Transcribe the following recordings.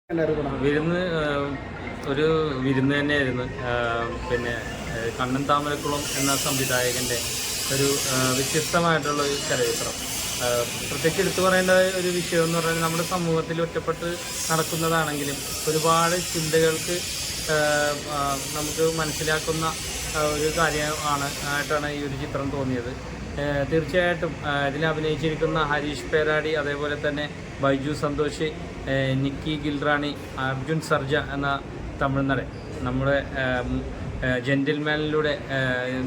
വിരുന്ന് ഒരു വിരുന്ന് തന്നെയായിരുന്നു. പിന്നെ കണ്ണൻ താമരക്കുളം എന്ന സംവിധായകൻ്റെ ഒരു വ്യത്യസ്തമായിട്ടുള്ള ഒരു ചലച്ചിത്രം. പ്രത്യേകിച്ച് എടുത്തു പറയേണ്ട ഒരു വിഷയം എന്ന് പറഞ്ഞാൽ നമ്മുടെ സമൂഹത്തിൽ ഒറ്റപ്പെട്ട് നടക്കുന്നതാണെങ്കിലും ഒരുപാട് ചിന്തകൾക്ക് നമുക്ക് മനസ്സിലാക്കുന്ന ഒരു കാര്യമായിട്ടാണ് ഈ ഒരു ചിത്രം തോന്നിയത്. തീർച്ചയായിട്ടും ഇതിൽ അഭിനയിച്ചിരിക്കുന്ന ഹരീഷ് പേരാടി, അതേപോലെ തന്നെ ബൈജു സന്തോഷ്, നിക്കി ഗിൽറാണി, അർജുൻ സർജ എന്ന തമിഴ് നടൻ നമ്മുടെ ജെന്റിൽമാനിലൂടെ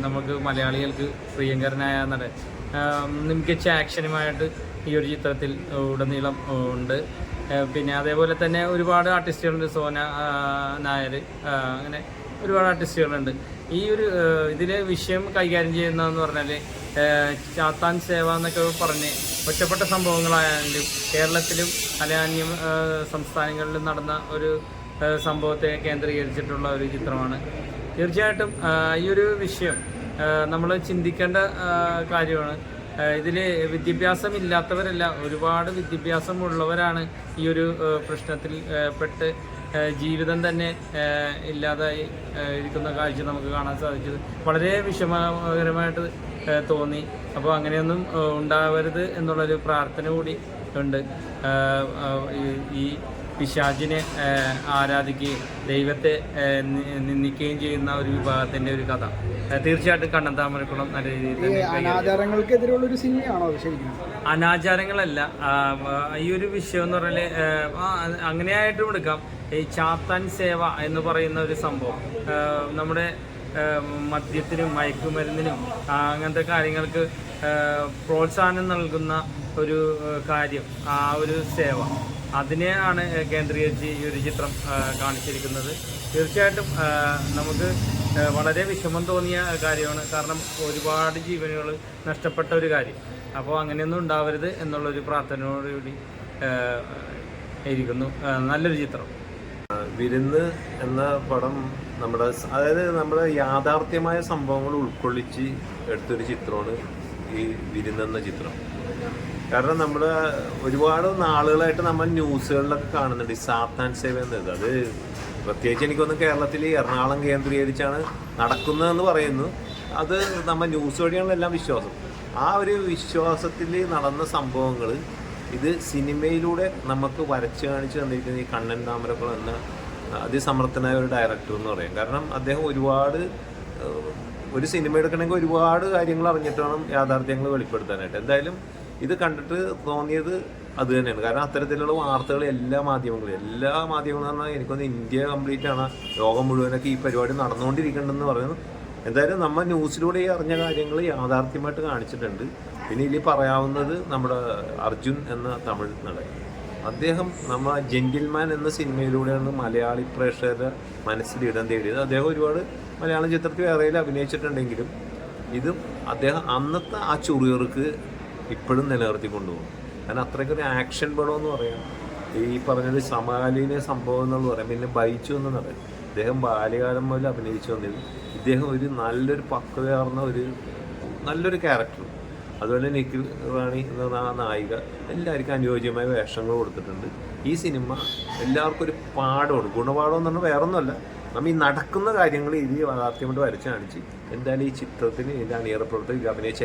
നമുക്ക് മലയാളികൾക്ക് പ്രിയങ്കരനായ നടൻ മികച്ച ആക്ഷനുമായിട്ട് ഈ ഒരു ചിത്രത്തിൽ ഉടനീളം ഉണ്ട്. പിന്നെ അതേപോലെ തന്നെ ഒരുപാട് ആർട്ടിസ്റ്റുകളുണ്ട്. സോന നായർ, അങ്ങനെ ഒരുപാട് ആർട്ടിസ്റ്റുകളുണ്ട്. ഈ ഒരു ഇതിലെ വിഷയം കൈകാര്യം ചെയ്യുന്നതെന്ന് പറഞ്ഞാൽ ചാത്താൻ സേവ എന്നൊക്കെ പറഞ്ഞ് ഒറ്റപ്പെട്ട സംഭവങ്ങളായാലും കേരളത്തിലും അന്യ സംസ്ഥാനങ്ങളിലും നടന്ന ഒരു സംഭവത്തെ കേന്ദ്രീകരിച്ചിട്ടുള്ള ഒരു ചിത്രമാണ്. തീർച്ചയായിട്ടും ഈ ഒരു വിഷയം നമ്മൾ ചിന്തിക്കേണ്ട കാര്യമാണ്. ഇതിൽ വിദ്യാഭ്യാസമില്ലാത്തവരല്ല, ഒരുപാട് വിദ്യാഭ്യാസമുള്ളവരാണ് ഈ ഒരു പ്രശ്നത്തിൽ പെട്ട് ജീവിതം തന്നെ ഇല്ലാതായി ഇരിക്കുന്ന കാഴ്ച നമുക്ക് കാണാൻ സാധിച്ചത് വളരെ വിഷമകരമായിട്ട് തോന്നി. അപ്പോൾ അങ്ങനെയൊന്നും ഉണ്ടാവരുത് എന്നുള്ളൊരു പ്രാർത്ഥന കൂടി ഉണ്ട്. ഈ പിശാചിനെ ആരാധിക്കുകയും ദൈവത്തെ നിന്ദിക്കുകയും ചെയ്യുന്ന ഒരു വിഭാഗത്തിൻ്റെ ഒരു കഥ തീർച്ചയായിട്ടും കണ്ണൻ താമരക്കുളം നല്ല രീതിയിൽ അനാചാരങ്ങൾക്കെതിരെയുള്ളൊരു സിനിമയാണോ ശരിക്കും? അനാചാരങ്ങളല്ല ഈ ഒരു വിഷയം എന്ന് പറഞ്ഞാൽ അങ്ങനെയായിട്ടും എടുക്കാം. ഈ ചാത്താൻ സേവ എന്ന് പറയുന്ന ഒരു സംഭവം നമ്മുടെ മദ്യത്തിനും മയക്കുമരുന്നിനും അങ്ങനത്തെ കാര്യങ്ങൾക്ക് പ്രോത്സാഹനം നൽകുന്ന ഒരു കാര്യം, ആ ഒരു സേവ, അതിനെയാണ് കേന്ദ്രീകരിച്ച് ഈ ഒരു ചിത്രം കാണിച്ചിരിക്കുന്നത്. തീർച്ചയായിട്ടും നമുക്ക് വളരെ വിഷമം തോന്നിയ കാര്യമാണ്. കാരണം ഒരുപാട് ജീവനുകൾ നഷ്ടപ്പെട്ട ഒരു കാര്യം. അപ്പോൾ അങ്ങനെയൊന്നും ഉണ്ടാവരുത് എന്നുള്ളൊരു പ്രാർത്ഥനയോടുകൂടി ഇരിക്കുന്നു. നല്ലൊരു ചിത്രം. വിരുന്ന് എന്ന പടം നമ്മുടെ യാഥാർത്ഥ്യമായ സംഭവങ്ങൾ ഉൾക്കൊള്ളിച്ച് എടുത്തൊരു ചിത്രമാണ് ഈ വിരുന്നെന്ന ചിത്രം. കാരണം നമ്മൾ ഒരുപാട് നാളുകളായിട്ട് നമ്മൾ ന്യൂസുകളിലൊക്കെ കാണുന്നുണ്ട് ഈ സാത്താൻ സേവ എന്നത്. അത് പ്രത്യേകിച്ച് എനിക്കൊന്ന് കേരളത്തിൽ എറണാകുളം കേന്ദ്രീകരിച്ചാണ് നടക്കുന്നതെന്ന് പറയുന്നു. അത് നമ്മൾ ന്യൂസ് വഴിയാണ് എല്ലാം വിശ്വാസം. ആ ഒരു വിശ്വാസത്തിൽ നടന്ന സംഭവങ്ങൾ ഇത് സിനിമയിലൂടെ നമുക്ക് വരച്ച് കാണിച്ച് തന്നിരിക്കുന്ന ഈ കണ്ണൻ താമരക്കുളം എന്ന അതിസമർത്ഥനായ ഒരു ഡയറക്ടർ എന്ന് പറയും. കാരണം അദ്ദേഹം ഒരു സിനിമ എടുക്കണമെങ്കിൽ ഒരുപാട് കാര്യങ്ങൾ അറിഞ്ഞിട്ട് വേണം യാഥാർത്ഥ്യങ്ങൾ വെളിപ്പെടുത്താനായിട്ട്. എന്തായാലും ഇത് കണ്ടിട്ട് തോന്നിയത് അത് തന്നെയാണ്. കാരണം അത്തരത്തിലുള്ള വാർത്തകൾ എല്ലാ മാധ്യമങ്ങളും പറഞ്ഞാൽ എനിക്കൊന്ന് ഇന്ത്യ കംപ്ലീറ്റ് ആണ്, ലോകം മുഴുവനൊക്കെ ഈ പരിപാടി നടന്നുകൊണ്ടിരിക്കുന്നുണ്ടെന്ന് പറയുന്നു. എന്തായാലും നമ്മൾ ന്യൂസിലൂടെ ഈ അറിഞ്ഞ കാര്യങ്ങൾ യാഥാർത്ഥ്യമായിട്ട് കാണിച്ചിട്ടുണ്ട്. പിന്നെ ഇതിൽ പറയാവുന്നത് നമ്മുടെ അർജുൻ എന്ന തമിഴ് നടൻ, അദ്ദേഹം നമ്മൾ ജെന്റിൽമാൻ എന്ന സിനിമയിലൂടെയാണ് മലയാളി പ്രേക്ഷകരുടെ മനസ്സിൽ ഇടം തേടിയത്. അദ്ദേഹം ഒരുപാട് മലയാളം ചിത്രത്തിൽ വേറെയിൽ അഭിനയിച്ചിട്ടുണ്ടെങ്കിലും ഇതും അദ്ദേഹം അന്നത്തെ ആ ചുറിയർക്ക് ഇപ്പോഴും നിലനിർത്തി കൊണ്ടുപോകും. കാരണം അത്രയ്ക്കൊരു ആക്ഷൻ പടം എന്ന് പറയാം. ഈ പറഞ്ഞൊരു സമകാലീന സംഭവം എന്ന് പറയാം. പിന്നെ ബൈജു എന്ന് പറയാം, അദ്ദേഹം ബാല്യകാലം മുതൽ അഭിനയിച്ചു വന്നത്. ഇദ്ദേഹം ഒരു നല്ലൊരു പക്വതയാർന്ന നല്ലൊരു ക്യാരക്ടർ. അതുപോലെ നിക്കി റാണി എന്ന ആ നായിക എല്ലാവർക്കും അനുയോജ്യമായ വേഷങ്ങൾ കൊടുത്തിട്ടുണ്ട്. ഈ സിനിമ എല്ലാവർക്കും ഒരു പാഠമാണ്, ഗുണപാഠം എന്ന് പറഞ്ഞാൽ വേറൊന്നുമല്ല. നമ്മൾ ഈ നടക്കുന്ന കാര്യങ്ങൾ ഇത് യാഥാർത്ഥ്യമായിട്ട് വരച്ച് കാണിച്ച് എന്തായാലും ഈ ചിത്രത്തിന് ഇതിൻ്റെ അണിയറ പ്രവർത്തകർ അഭിനയിച്ച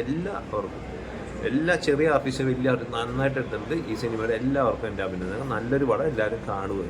എല്ലാ ചെറിയ ആർട്ടിസ്റ്റ് വലിയ നന്നായിട്ട് എടുത്തിട്ടുണ്ട്. ഈ സിനിമയുടെ എല്ലാവർക്കും എൻ്റെ അഭിനന്ദനങ്ങൾ. നല്ലൊരു പടം, എല്ലാവരും കാണുക.